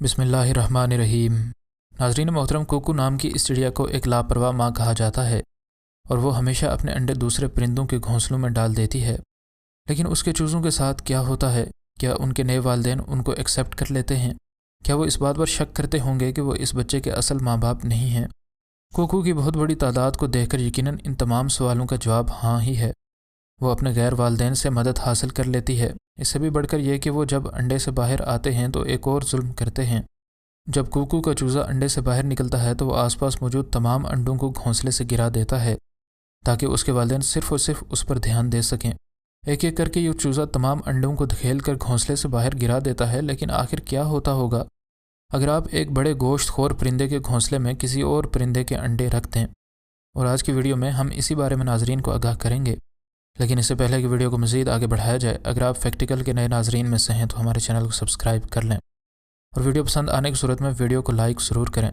बिस्मिल्लाहिर्रहमानिर्रहीम। नाज़रीन मोहतरम, कुकू नाम की इस चिड़िया को एक लापरवाह माँ कहा जाता है और वो हमेशा अपने अंडे दूसरे परिंदों के घोंसलों में डाल देती है। लेकिन उसके चूज़ों के साथ क्या होता है? क्या उनके नए वालिदैन उनको एक्सेप्ट कर लेते हैं? क्या वो इस बात पर शक करते होंगे कि वो इस बच्चे के असल माँ बाप नहीं हैं? कुकू की बहुत बड़ी तादाद को देखकर यकीनन इन तमाम सवालों का जवाब हाँ ही है। वो अपने गैर वालिदैन से मदद हासिल कर लेती है। इससे भी बढ़कर यह कि वो जब अंडे से बाहर आते हैं तो एक और जुल्म करते हैं। जब कुकू का चूज़ा अंडे से बाहर निकलता है तो वो आसपास मौजूद तमाम अंडों को घोंसले से गिरा देता है ताकि उसके वालिदैन सिर्फ़ और सिर्फ उस पर ध्यान दे सकें। एक एक करके ये चूज़ा तमाम अंडों को धकेल कर घोंसले से बाहर गिरा देता है। लेकिन आखिर क्या होता होगा अगर आप एक बड़े गोश्तखोर परिंदे के घोंसले में किसी और परिंदे के अंडे रख दें? और आज की वीडियो में हम इसी बारे में नाजरीन को आगाह करेंगे। लेकिन इससे पहले कि वीडियो को मज़ीद आगे बढ़ाया जाए, अगर आप फैक्टिकल के नए नाजरीन में से हैं तो हमारे चैनल को सब्सक्राइब कर लें और वीडियो पसंद आने की सूरत में वीडियो को लाइक ज़रूर करें।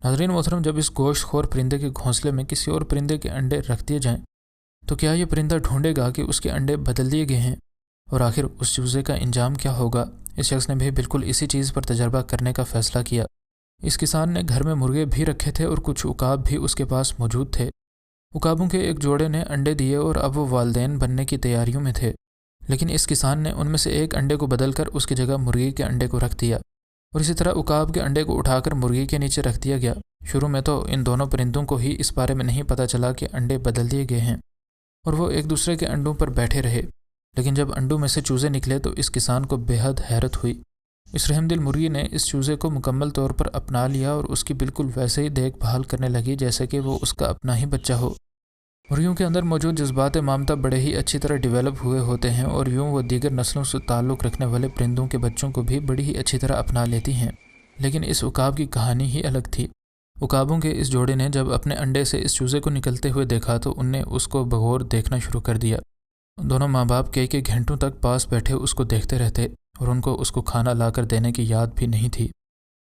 नाजरीन मोहतरम, जब इस गोश्तखोर परिंदे के घोंसले में किसी और परिंदे के अंडे रख दिए जाएँ तो क्या ये परिंदा ढूंढेगा कि उसके अंडे बदल दिए गए हैं? और आखिर उस चूज़े का इंजाम क्या होगा? इस शख्स ने भी बिल्कुल इसी चीज़ पर तजर्बा करने का फ़ैसला किया। इस किसान ने घर में मुर्गे भी रखे थे और कुछ उकाब भी उसके पास मौजूद थे। उकाबों के एक जोड़े ने अंडे दिए और अब वो वालिदैन बनने की तैयारियों में थे। लेकिन इस किसान ने उनमें से एक अंडे को बदलकर उसकी जगह मुर्गी के अंडे को रख दिया और इसी तरह उकाब के अंडे को उठाकर मुर्गी के नीचे रख दिया गया। शुरू में तो इन दोनों परिंदों को ही इस बारे में नहीं पता चला कि अंडे बदल दिए गए हैं और वो एक दूसरे के अंडों पर बैठे रहे। लेकिन जब अंडों में से चूज़े निकले तो इस किसान को बेहद हैरत हुई। इस रहमदिल मुर्गी ने इस चूज़े को मुकम्मल तौर पर अपना लिया और उसकी बिल्कुल वैसे ही देखभाल करने लगी जैसे कि वो उसका अपना ही बच्चा हो। मुर्गियों के अंदर मौजूद जज्बात ममता बड़े ही अच्छी तरह डेवलप हुए होते हैं और यूँ वो दीगर नस्लों से ताल्लुक़ रखने वाले परिंदों के बच्चों को भी बड़ी ही अच्छी तरह अपना लेती हैं। लेकिन इस उकाब की कहानी ही अलग थी। उकाबों के इस जोड़े ने जब अपने अंडे से इस चूज़े को निकलते हुए देखा तो उनने उसको बगौर देखना शुरू कर दिया। दोनों माँ बाप कई घंटों तक पास बैठे उसको देखते रहते और उनको उसको खाना लाकर देने की याद भी नहीं थी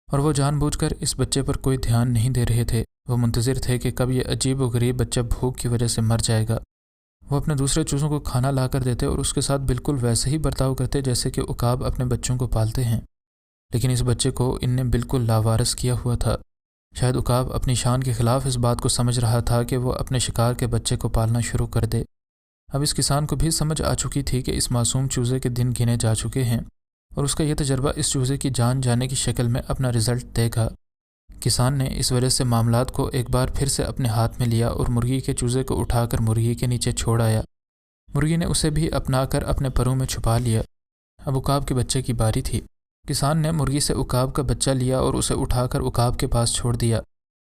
और वो जानबूझकर इस बच्चे पर कोई ध्यान नहीं दे रहे थे। वो मुंतज़िर थे कि कब ये अजीब व गरीब बच्चा भूख की वजह से मर जाएगा। वो अपने दूसरे चूज़ों को खाना ला कर देते और उसके साथ बिल्कुल वैसे ही बर्ताव करते जैसे कि उकाब अपने बच्चों को पालते हैं। लेकिन इस बच्चे को इनने बिल्कुल लावारिस किया हुआ था। शायद उकाब अपनी शान के ख़िलाफ़ इस बात को समझ रहा था कि वो अपने शिकार के बच्चे को पालना शुरू कर दे। अब इस किसान को भी समझ आ चुकी थी कि इस मासूम चूज़े के दिन गिने जा चुके हैं और उसका यह तजर्बा इस चूज़े की जान जाने की शक्ल में अपना रिज़ल्ट देगा। किसान ने इस वजह से मामलात को एक बार फिर से अपने हाथ में लिया और मुर्गी के चूज़े को उठाकर मुर्गी के नीचे छोड़ आया। मुर्गी ने उसे भी अपनाकर अपने परों में छुपा लिया। अब उकाब के बच्चे की बारी थी। किसान ने मुर्गी से उकाब का बच्चा लिया और उसे उठाकर उकाब के पास छोड़ दिया।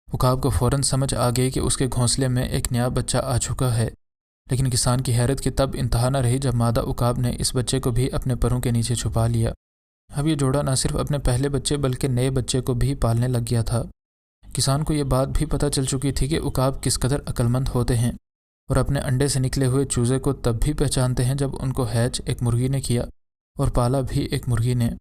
उकाब को फ़ौरन समझ आ गई कि उसके घोंसले में एक नया बच्चा आ चुका है। लेकिन किसान की हैरत की तब इंतहा न रही जब मादा उकाब ने इस बच्चे को भी अपने परों के नीचे छुपा लिया। अब ये जोड़ा न सिर्फ अपने पहले बच्चे बल्कि नए बच्चे को भी पालने लग गया था। किसान को ये बात भी पता चल चुकी थी कि उकाब किस कदर अक्लमंद होते हैं और अपने अंडे से निकले हुए चूज़े को तब भी पहचानते हैं जब उनको हैच एक मुर्गी ने किया और पाला भी एक मुर्गी ने।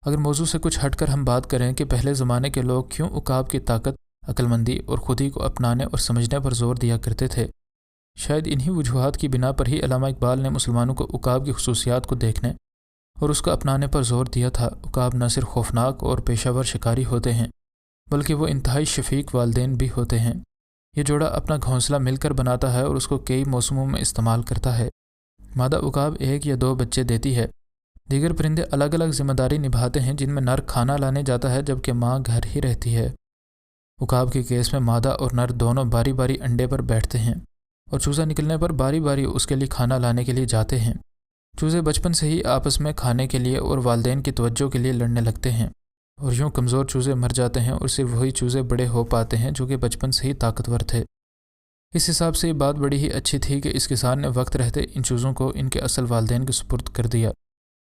अगर मौजू से कुछ हटकर हम बात करें कि पहले ज़माने के लोग क्यों उकाब की ताकत, अक्लमंदी और खुदी को अपनाने और समझने पर जोर दिया करते थे, शायद इन्हीं वजूहात की बिना पर ही अल्लामा इकबाल ने मुसलमानों को उकाब की खुसूसियात को देखने और उसका अपनाने पर जोर दिया था। उकाब न सिर्फ खौफनाक और पेशावर शिकारी होते हैं बल्कि वो इंतहाई शफीक वालिदैन भी होते हैं। ये जोड़ा अपना घोंसला मिलकर बनाता है और उसको कई मौसमों में इस्तेमाल करता है। मादा उकाब 1 या 2 बच्चे देती है। दीगर परिंदे अलग अलग जिम्मेदारी निभाते हैं जिनमें नर खाना लाने जाता है जबकि माँ घर ही रहती है। उकाब के केस में मादा और नर दोनों बारी बारी अंडे पर बैठते हैं और चूज़ा निकलने पर बारी बारी उसके लिए खाना लाने के लिए जाते हैं। चूज़े बचपन से ही आपस में खाने के लिए और वालिदैन की तवज्जो के लिए लड़ने लगते हैं और यूँ कमज़ोर चूज़े मर जाते हैं और सिर्फ वही चूज़े बड़े हो पाते हैं जो कि बचपन से ही ताकतवर थे। इस हिसाब से ये बात बड़ी ही अच्छी थी कि इस किसान ने वक्त रहते इन चूज़ों को इनके असल वालिदैन के सुपुर्द कर दिया